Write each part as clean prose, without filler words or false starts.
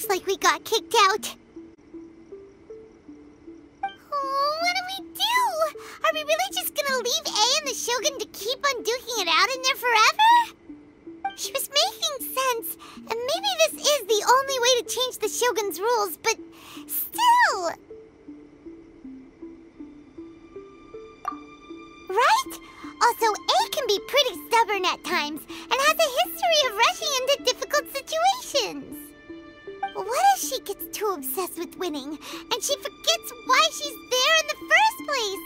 looks like we got kicked out. Oh, what do we do? Are we really just gonna leave A and the Shogun to keep on duking it out in there forever? She was making sense, and maybe this is the only way to change the Shogun's rules, but still... Right? Also, A can be pretty stubborn at times, and has a history of rushing into difficult situations. What if she gets too obsessed with winning, and she forgets why she's there in the first place?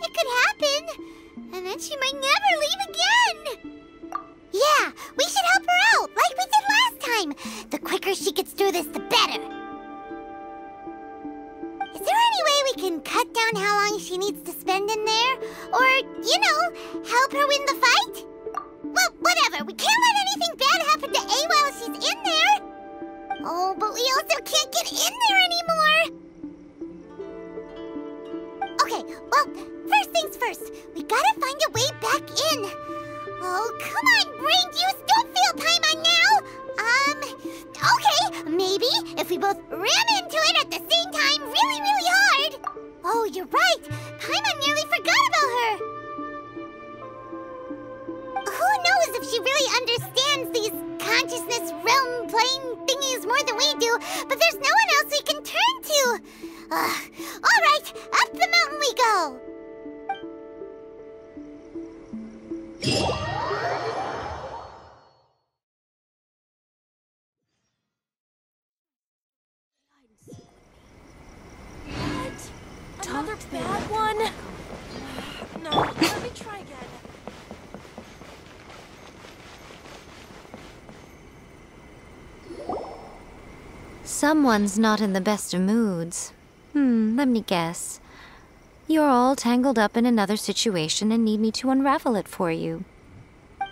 It could happen, and then she might never leave again. Yeah, we should help her out, like we did last time. The quicker she gets through this, the better. Is there any way we can cut down how long she needs to spend in there? Or, you know, help her win the fight? Well, whatever. We can't let anything bad happen to A while she's in there. Oh, but we also can't get in there anymore. Okay, well, first things first. We gotta find a way back in. Oh, come on, brain juice. Don't feel time on now. Okay, maybe if we both ran into it at the same time really, really hard. Oh, you're right. Paimon nearly forgot about her. Who knows if she really understands these consciousness realm plane thingies more than we do, but there's no one else we can turn to. All right, up the mountain we go. Another bad one? No, let me try again. Someone's not in the best of moods. Let me guess. You're all tangled up in another situation and need me to unravel it for you.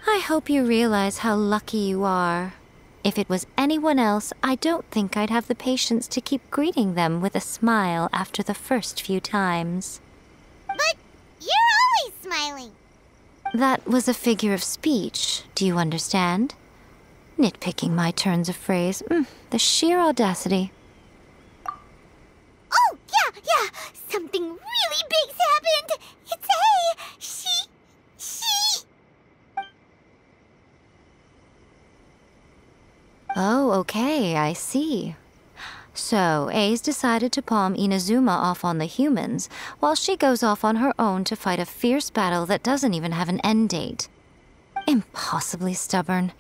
I hope you realize how lucky you are. If it was anyone else, I don't think I'd have the patience to keep greeting them with a smile after the first few times. But you're always smiling. That was a figure of speech, do you understand? Nitpicking my turns of phrase. The sheer audacity. Oh, yeah. Something really big's happened. It's A. She... Oh, okay, I see. So, A's decided to palm Inazuma off on the humans, while she goes off on her own to fight a fierce battle that doesn't even have an end date. Impossibly stubborn.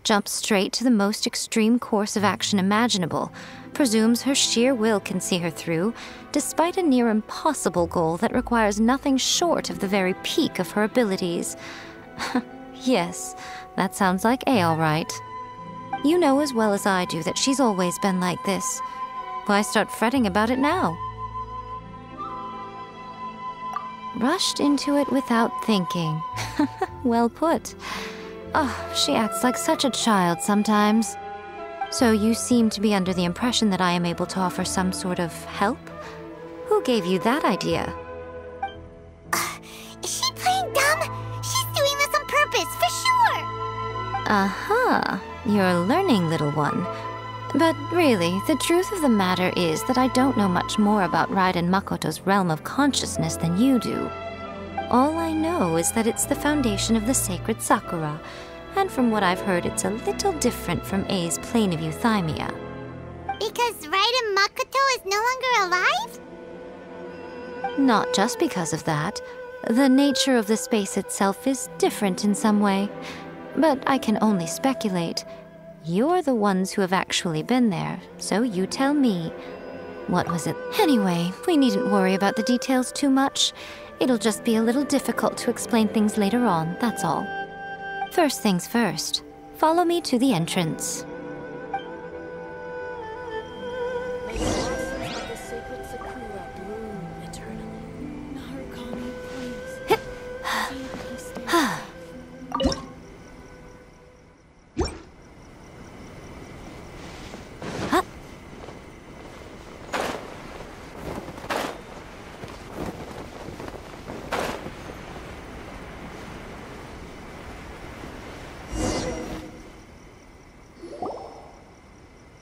Jumps straight to the most extreme course of action imaginable, presumes her sheer will can see her through, despite a near impossible goal that requires nothing short of the very peak of her abilities. Yes, that sounds like A all right. You know as well as I do that she's always been like this. Why start fretting about it now? Rushed into it without thinking. Well put. Oh, she acts like such a child sometimes. So you seem to be under the impression that I am able to offer some sort of help? Who gave you that idea? Is she playing dumb? She's doing this on purpose, for sure. Uh-huh. You're learning, little one. But really, the truth of the matter is that I don't know much more about Raiden Makoto's realm of consciousness than you do. All I know is that it's the foundation of the sacred Sakura, and from what I've heard, it's a little different from A's plane of euthymia. Because Raiden Makoto is no longer alive? Not just because of that. The nature of the space itself is different in some way. But I can only speculate. You're the ones who have actually been there, so you tell me. What was it? Anyway, we needn't worry about the details too much. It'll just be a little difficult to explain things later on, that's all. First things first. Follow me to the entrance. May the blossoms of the sacred Sakura bloom eternally. Narukami, please. See that he stays.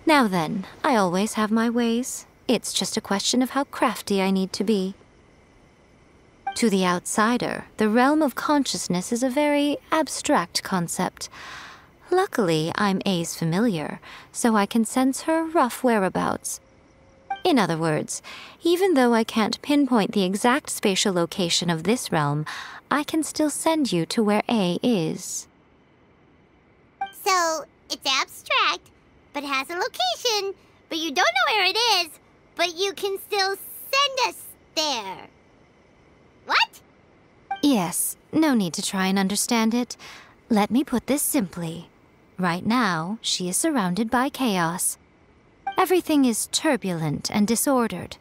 Now then, I always have my ways. It's just a question of how crafty I need to be. To the outsider, the realm of consciousness is a very abstract concept. Luckily, I'm A's familiar, so I can sense her rough whereabouts. In other words, even though I can't pinpoint the exact spatial location of this realm, I can still send you to where A is. So, it's abstract, but has a location, but you don't know where it is, but you can still send us there. What? Yes, no need to try and understand it. Let me put this simply. Right now, she is surrounded by chaos. Everything is turbulent and disordered.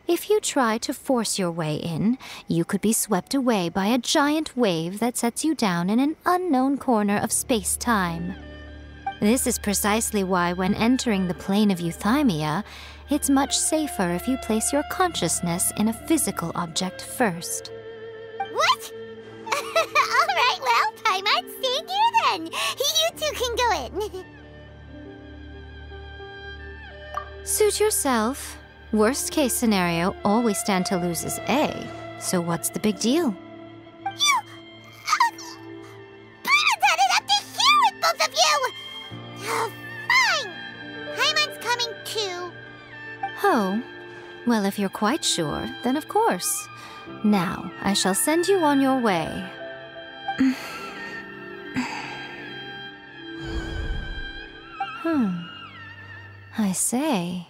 If you try to force your way in, you could be swept away by a giant wave that sets you down in an unknown corner of space-time. This is precisely why when entering the plane of euthymia, it's much safer if you place your consciousness in a physical object first. What? All right, well, Paimon's staying here then. You two can go in. Suit yourself. Worst case scenario, all we stand to lose is A. So what's the big deal? You... Paimon's had it up to here with both of you! Oh, fine! Paimon's coming too. Oh, well, if you're quite sure, then of course. Now, I shall send you on your way. I say...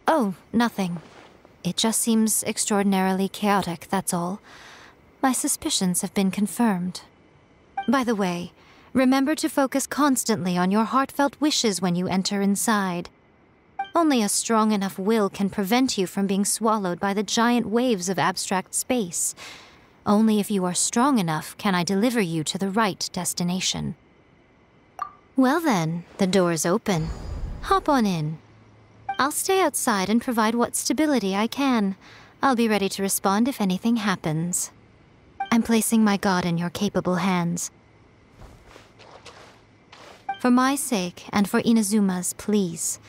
Oh, nothing. It just seems extraordinarily chaotic, that's all. My suspicions have been confirmed. By the way, remember to focus constantly on your heartfelt wishes when you enter inside. Only a strong enough will can prevent you from being swallowed by the giant waves of abstract space. Only if you are strong enough can I deliver you to the right destination. Well then, the door's open. Hop on in. I'll stay outside and provide what stability I can. I'll be ready to respond if anything happens. I'm placing my god in your capable hands. For my sake and for Inazuma's, please.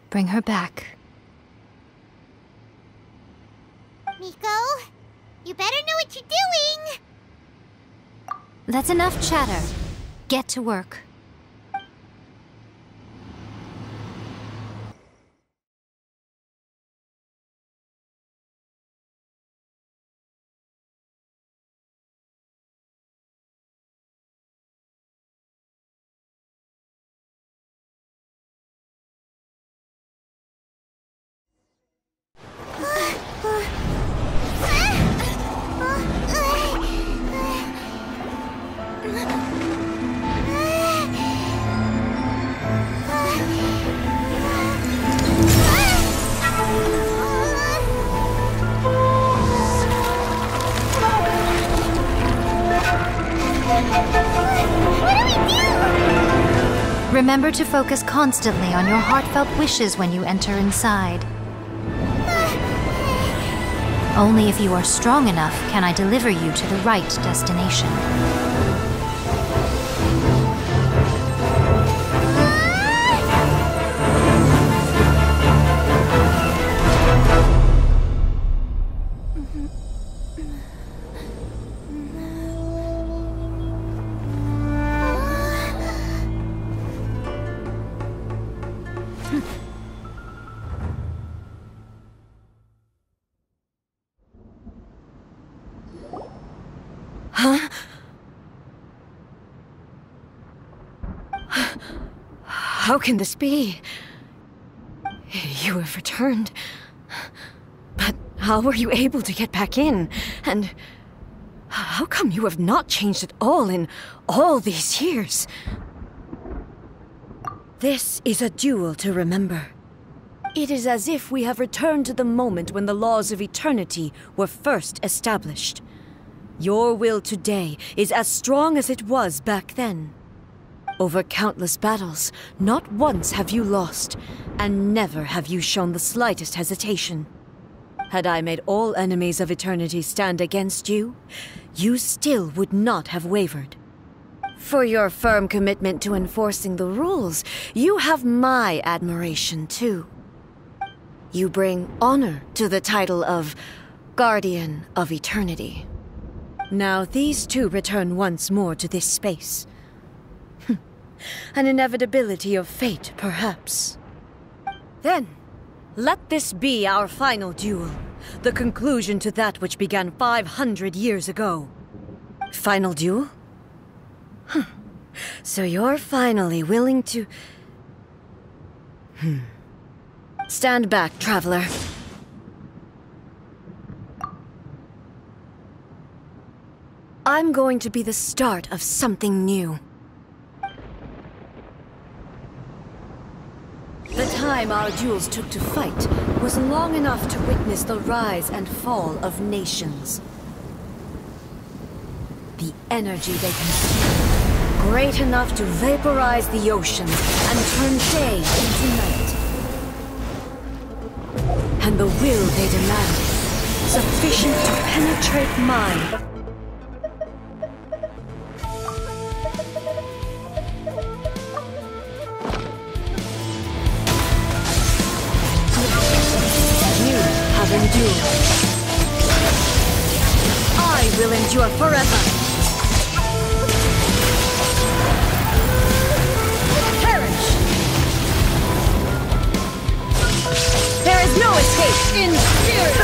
Bring her back. Miko, you better know what you're doing! That's enough chatter. Get to work. Remember to focus constantly on your heartfelt wishes when you enter inside. Only if you are strong enough can I deliver you to the right destination. Huh? How can this be? You have returned. But how were you able to get back in? And how come you have not changed at all in all these years? This is a duel to remember. It is as if we have returned to the moment when the laws of eternity were first established. Your will today is as strong as it was back then. Over countless battles, not once have you lost, and never have you shown the slightest hesitation. Had I made all enemies of eternity stand against you, you still would not have wavered. For your firm commitment to enforcing the rules, you have my admiration too. You bring honor to the title of Guardian of Eternity. Now these two return once more to this space. An inevitability of fate, perhaps. Then, let this be our final duel. The conclusion to that which began 500 years ago. Final duel? So you're finally willing to... Stand back, traveler. I'm going to be the start of something new. The time our duels took to fight was long enough to witness the rise and fall of nations. The energy they consumed, great enough to vaporize the oceans and turn day into night. And the will they demand, sufficient to penetrate mine. Endure. I will endure forever. Perish! There is no escape in spirit!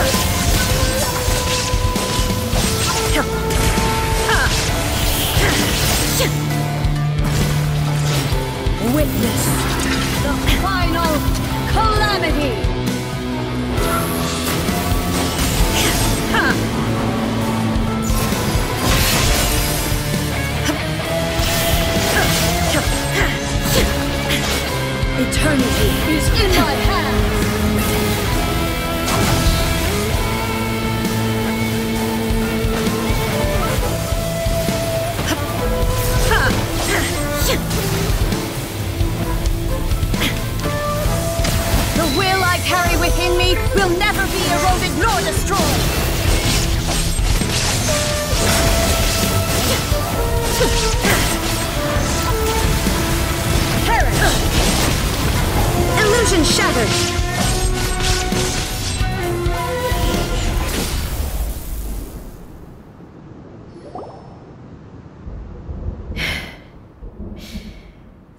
Witness the final calamity! Eternity is in my hands! The will I carry within me will never be eroded nor destroyed! Illusion shattered!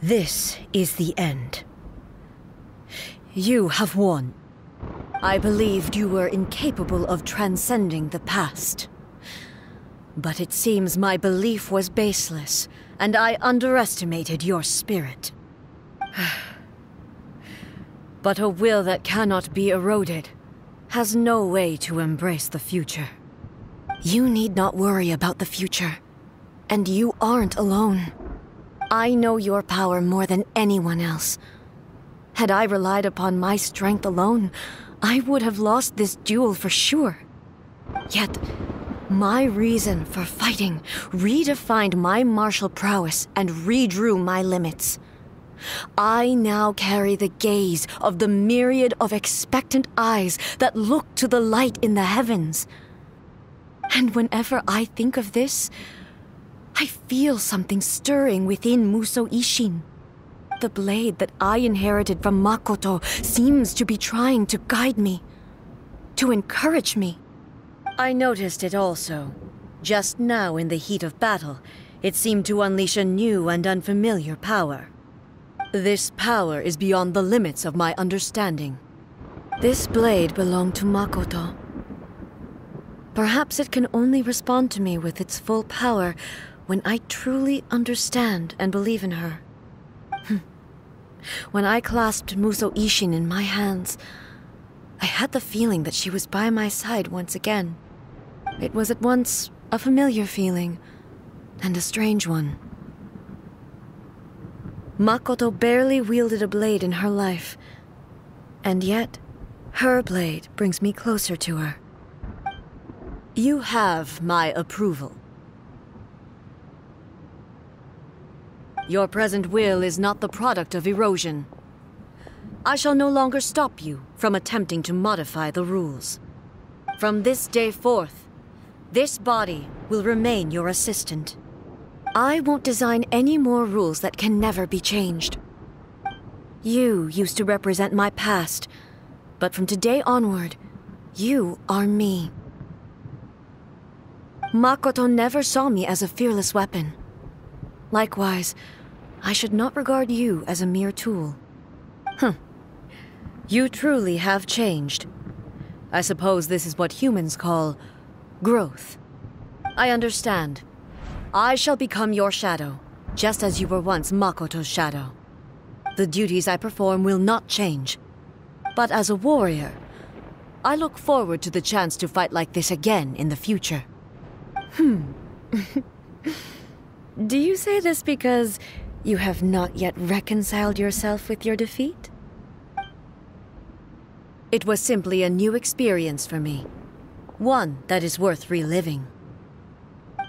This is the end. You have won. I believed you were incapable of transcending the past. But it seems my belief was baseless, and I underestimated your spirit. But a will that cannot be eroded has no way to embrace the future. You need not worry about the future, and you aren't alone. I know your power more than anyone else. Had I relied upon my strength alone, I would have lost this duel for sure. Yet, my reason for fighting redefined my martial prowess and redrew my limits. I now carry the gaze of the myriad of expectant eyes that look to the light in the heavens. And whenever I think of this, I feel something stirring within Musou Ishin. The blade that I inherited from Makoto seems to be trying to guide me, to encourage me. I noticed it also. Just now in the heat of battle, it seemed to unleash a new and unfamiliar power. This power is beyond the limits of my understanding. This blade belonged to Makoto. Perhaps it can only respond to me with its full power when I truly understand and believe in her. When I clasped Musou Ishin in my hands, I had the feeling that she was by my side once again. It was at once a familiar feeling and a strange one. Makoto barely wielded a blade in her life, and yet her blade brings me closer to her. You have my approval. Your present will is not the product of erosion. I shall no longer stop you from attempting to modify the rules. From this day forth, this body will remain your assistant. I won't design any more rules that can never be changed. You used to represent my past, but from today onward, you are me. Makoto never saw me as a fearless weapon. Likewise, I should not regard you as a mere tool. You truly have changed. I suppose this is what humans call growth. I understand. I shall become your shadow, just as you were once Makoto's shadow. The duties I perform will not change. But as a warrior, I look forward to the chance to fight like this again in the future. Do you say this because you have not yet reconciled yourself with your defeat? It was simply a new experience for me. One that is worth reliving.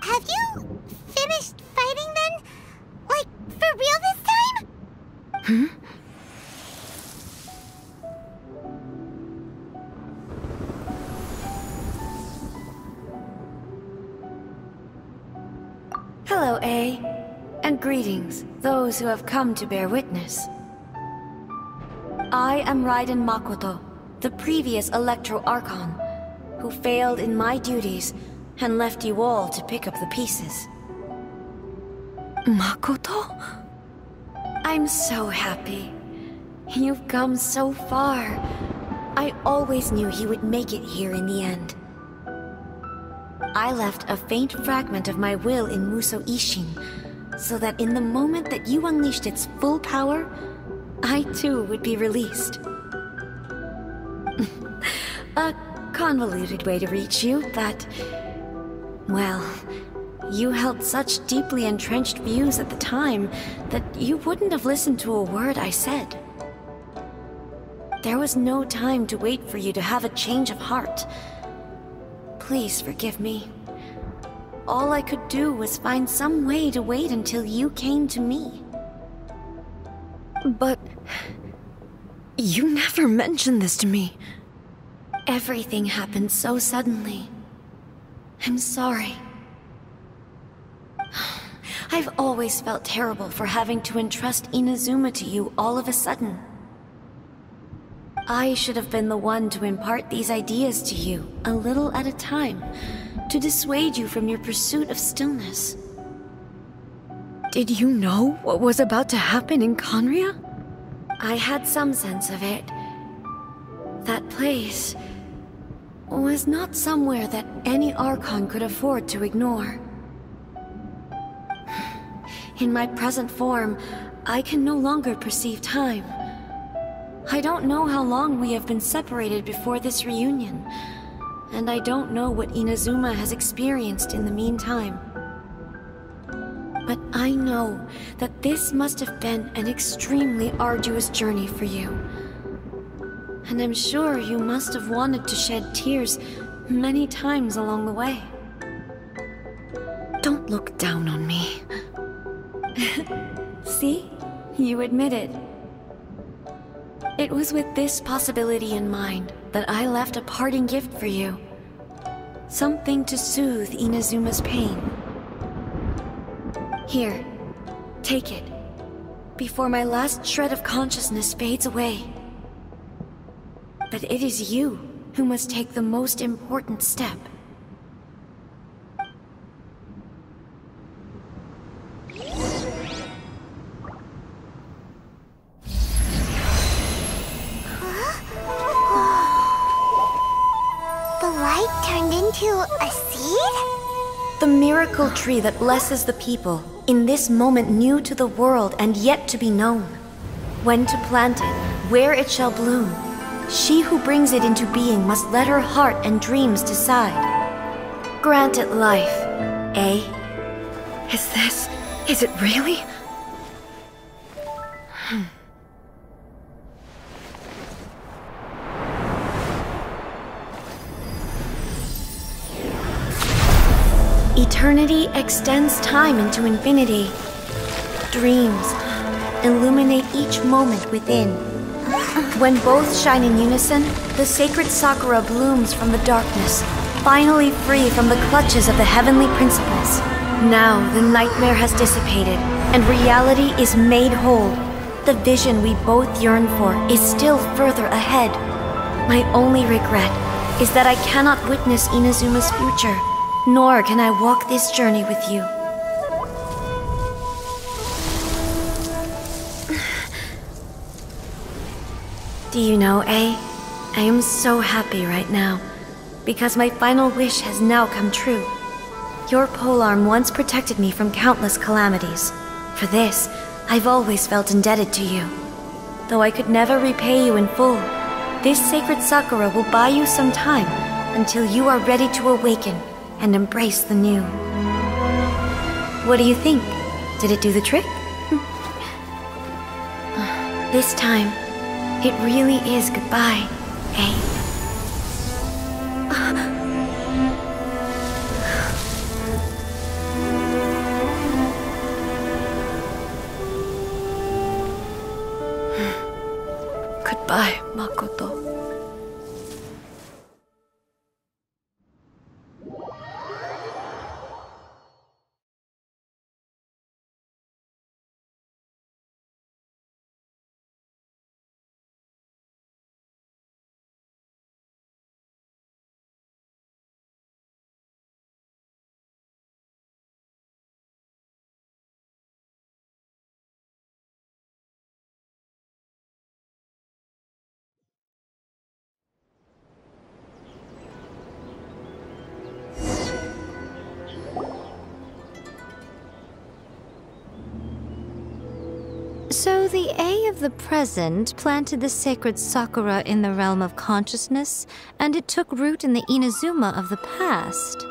Have you finished fighting then? Like, for real this time? Hello, A. And greetings, those who have come to bear witness. I am Raiden Makoto, the previous Electro Archon, who failed in my duties and left you all to pick up the pieces. Makoto? I'm so happy. You've come so far. I always knew you would make it here in the end. I left a faint fragment of my will in Muso Ishin, so that in the moment that you unleashed its full power, I too would be released. A convoluted way to reach you, but... well, you held such deeply entrenched views at the time that you wouldn't have listened to a word I said. There was no time to wait for you to have a change of heart. Please forgive me. All I could do was find some way to wait until you came to me. But... you never mentioned this to me. Everything happened so suddenly. I'm sorry. I've always felt terrible for having to entrust Inazuma to you all of a sudden. I should have been the one to impart these ideas to you, a little at a time, to dissuade you from your pursuit of stillness. Did you know what was about to happen in Conria? I had some sense of it. That place was not somewhere that any Archon could afford to ignore. In my present form, I can no longer perceive time. I don't know how long we have been separated before this reunion, and I don't know what Inazuma has experienced in the meantime. But I know that this must have been an extremely arduous journey for you. And I'm sure you must have wanted to shed tears many times along the way. Don't look down on me. See? You admit it. It was with this possibility in mind that I left a parting gift for you. Something to soothe Inazuma's pain. Here, take it, before my last shred of consciousness fades away. But it is you who must take the most important step. The light turned into a seed? The miracle tree that blesses the people, in this moment new to the world and yet to be known. When to plant it, where it shall bloom, she who brings it into being must let her heart and dreams decide. Grant it life, eh? Is it really? Eternity extends time into infinity. Dreams illuminate each moment within. When both shine in unison, the sacred Sakura blooms from the darkness, finally free from the clutches of the heavenly principles. Now the nightmare has dissipated, and reality is made whole. The vision we both yearn for is still further ahead. My only regret is that I cannot witness Inazuma's future, nor can I walk this journey with you. Do you know, A? I am so happy right now, because my final wish has now come true. Your polearm once protected me from countless calamities. For this, I've always felt indebted to you. Though I could never repay you in full, this sacred sakura will buy you some time until you are ready to awaken and embrace the new. What do you think? Did it do the trick? This time, it really is goodbye, eh? Goodbye, Makoto. So the A of the present planted the sacred sakura in the realm of consciousness, and it took root in the Inazuma of the past.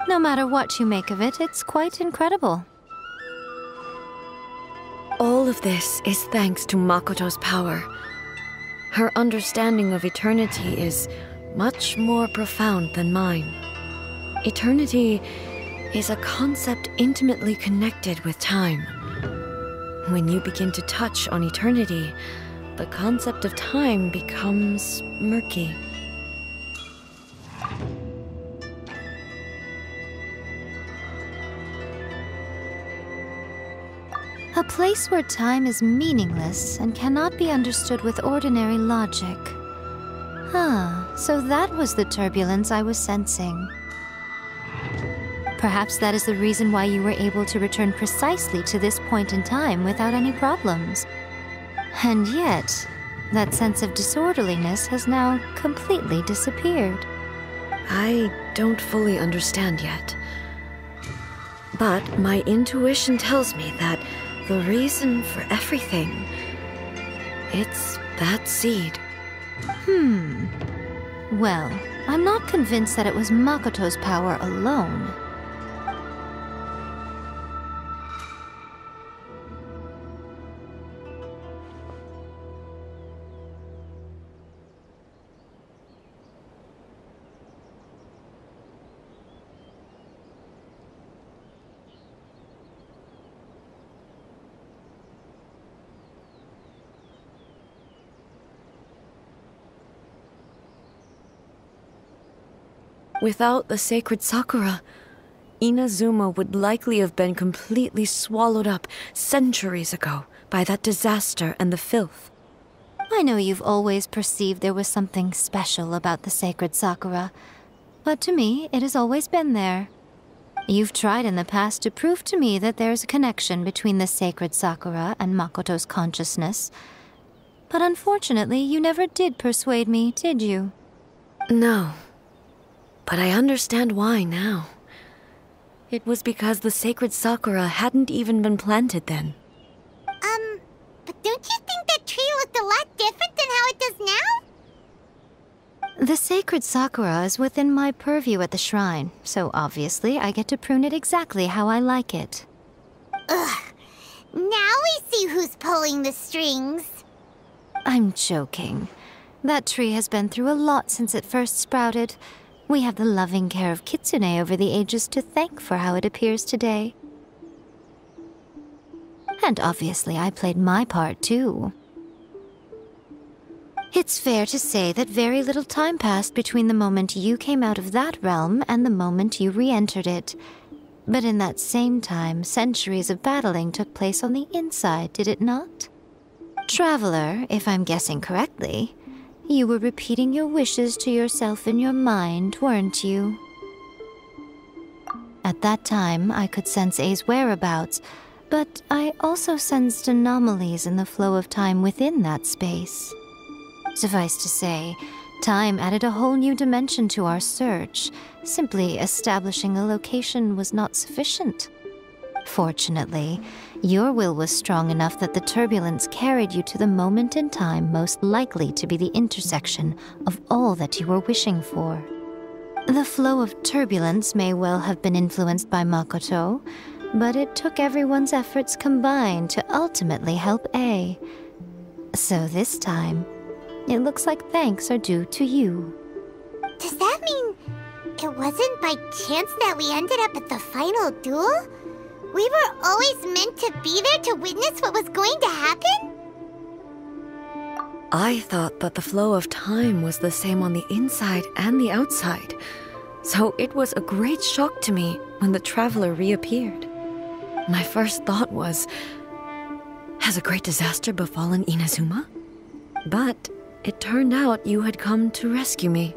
No matter what you make of it, it's quite incredible. All of this is thanks to Makoto's power. Her understanding of eternity is much more profound than mine. Eternity is a concept intimately connected with time. When you begin to touch on eternity, the concept of time becomes murky. A place where time is meaningless and cannot be understood with ordinary logic. So that was the turbulence I was sensing. Perhaps that is the reason why you were able to return precisely to this point in time without any problems. And yet, that sense of disorderliness has now completely disappeared. I don't fully understand yet. But my intuition tells me that the reason for everything, it's that seed. Well, I'm not convinced that it was Makoto's power alone. Without the sacred sakura, Inazuma would likely have been completely swallowed up centuries ago by that disaster and the filth. I know you've always perceived there was something special about the sacred sakura, but to me, it has always been there. You've tried in the past to prove to me that there's a connection between the sacred sakura and Makoto's consciousness, but unfortunately, you never did persuade me, did you? No. But I understand why now. It was because the sacred sakura hadn't even been planted then. But don't you think that tree looked a lot different than how it does now? The sacred sakura is within my purview at the shrine, so obviously I get to prune it exactly how I like it. Ugh. Now we see who's pulling the strings. I'm joking. That tree has been through a lot since it first sprouted. We have the loving care of Kitsune over the ages to thank for how it appears today. And obviously I played my part too. It's fair to say that very little time passed between the moment you came out of that realm and the moment you re-entered it. But in that same time, centuries of battling took place on the inside, did it not? Traveler, if I'm guessing correctly, you were repeating your wishes to yourself in your mind, weren't you? At that time, I could sense A's whereabouts, but I also sensed anomalies in the flow of time within that space. Suffice to say, time added a whole new dimension to our search. Simply establishing a location was not sufficient. Fortunately, your will was strong enough that the turbulence carried you to the moment in time most likely to be the intersection of all that you were wishing for. The flow of turbulence may well have been influenced by Makoto, but it took everyone's efforts combined to ultimately help A. So this time, it looks like thanks are due to you. Does that mean it wasn't by chance that we ended up at the final duel? We were always meant to be there to witness what was going to happen? I thought that the flow of time was the same on the inside and the outside, so it was a great shock to me when the traveler reappeared. My first thought was, has a great disaster befallen Inazuma? But it turned out you had come to rescue me.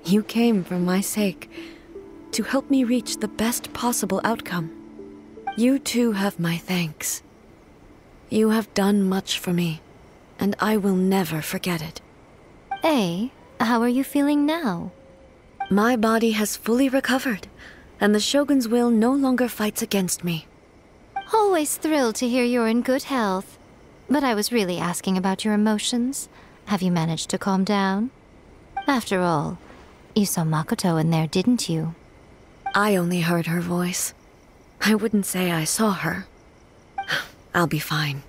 You came for my sake, to help me reach the best possible outcome. You too have my thanks. You have done much for me, and I will never forget it. A, how are you feeling now? My body has fully recovered, and the Shogun's will no longer fights against me. Always thrilled to hear you're in good health. But I was really asking about your emotions. Have you managed to calm down? After all, you saw Makoto in there, didn't you? I only heard her voice. I wouldn't say I saw her. I'll be fine.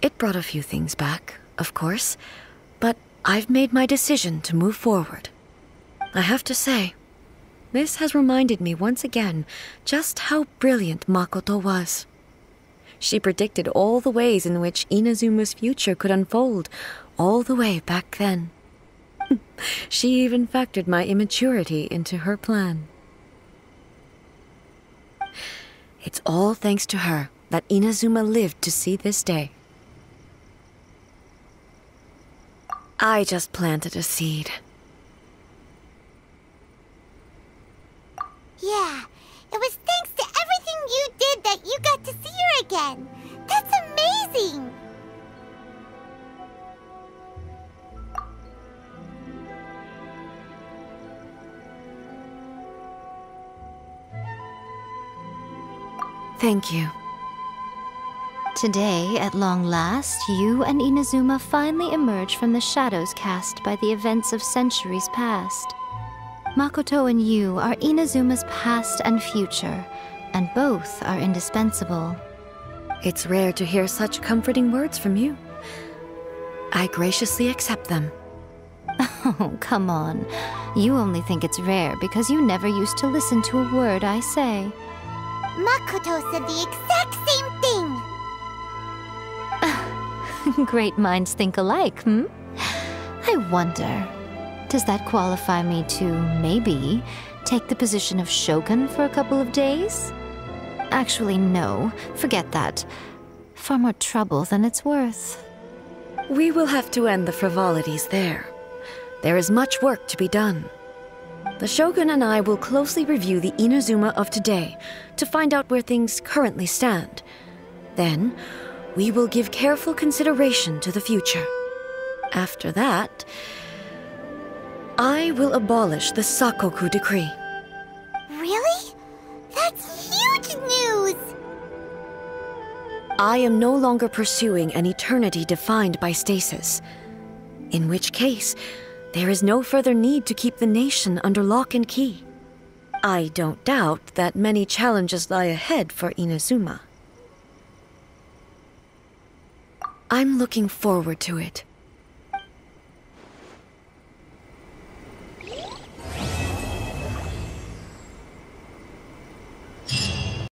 It brought a few things back, of course, but I've made my decision to move forward. I have to say, this has reminded me once again just how brilliant Makoto was. She predicted all the ways in which Inazuma's future could unfold, all the way back then. She even factored my immaturity into her plan. It's all thanks to her that Inazuma lived to see this day. I just planted a seed. Yeah, it was thanks to everything you did that you got to see her again. That's amazing! Thank you. Today, at long last, you and Inazuma finally emerge from the shadows cast by the events of centuries past. Makoto and you are Inazuma's past and future, and both are indispensable. It's rare to hear such comforting words from you. I graciously accept them. Oh, come on. You only think it's rare because you never used to listen to a word I say. Makoto said the exact same thing! Great minds think alike, hmm? I wonder, does that qualify me to, maybe, take the position of Shogun for a couple of days? Actually, no. Forget that. Far more trouble than it's worth. We will have to end the frivolities there. There is much work to be done. The Shogun and I will closely review the Inazuma of today to find out where things currently stand. Then, we will give careful consideration to the future. After that, I will abolish the Sakoku decree. Really? That's huge news! I am no longer pursuing an eternity defined by stasis. In which case, there is no further need to keep the nation under lock and key. I don't doubt that many challenges lie ahead for Inazuma. I'm looking forward to it.